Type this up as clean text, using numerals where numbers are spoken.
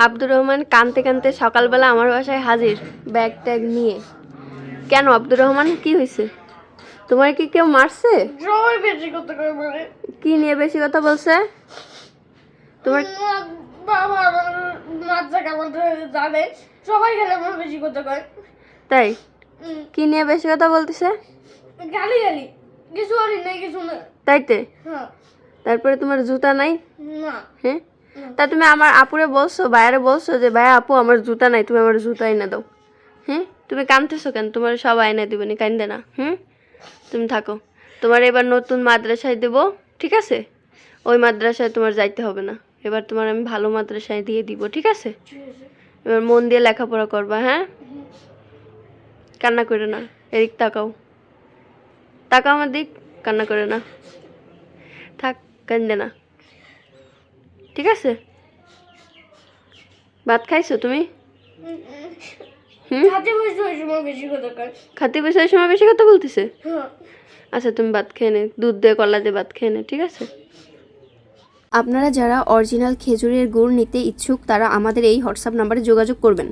আব্দুর রহমান কাঁদতে কাঁদতে সকালবেলা আমার বাসায় হাজির, ব্যাগ ট্যাগ নিয়ে। কেন আব্দুর রহমান, কি হয়েছে? তোমার কি কেউ মারছে? সবাই বেশি কথা কয় বলে। কি নিয়ে বেশি কথা বলছে? তোমার বাবা আমার মাথা কেমন জানে, সবাই গেলে আমার বেশি কথা কয়। তাই? কি নিয়ে বেশি কথা বলতেছে? গালি গালি, কিছু করি নাই, কিছু না। তাইতে? হ্যাঁ। তারপরে তোমার জুতা নাই? না। হ্যাঁ, তা তুমি আমার আপুরে বলছো, ভাইয়ারে বলছো যে ভাইয়া আপু আমার জুতা নাই, তুমি আমার জুতা এনে দাও? হ্যাঁ, তুমি কাঁদতেছো কেন? তোমার সব আয়না দিবনি, কান্দে না। তুমি থাকো, তোমার এবার নতুন মাদ্রাসায় দেবো, ঠিক আছে? ওই মাদ্রাসায় তোমার যাইতে হবে না, এবার তোমার আমি ভালো মাদ্রাসায় দিয়ে দিব, ঠিক আছে? এবার মন দিয়ে লেখাপড়া করবা, হ্যাঁ? কান্না করে না, এদিক তাকাও, তাকাও আমার দিক, কান্না করে না, থাক, কান্দে না, ঠিক আছে? ভাত খাইছো তুমি? খাতে বসে ওই সময় বেশি কথা কয়। খাতে বসে ওই সময় বেশি কথা বলতেছে? হ্যাঁ। আচ্ছা তুমি ভাত খেয়ে নে, দুধ দিয়ে কলা দিয়ে ভাত খেয়ে নে, ঠিক আছে? আপনারা যারা অরিজিনাল খেজুরের গুড় নিতে ইচ্ছুক তারা আমাদের এই হোয়াটসঅ্যাপ নাম্বারে যোগাযোগ করবেন।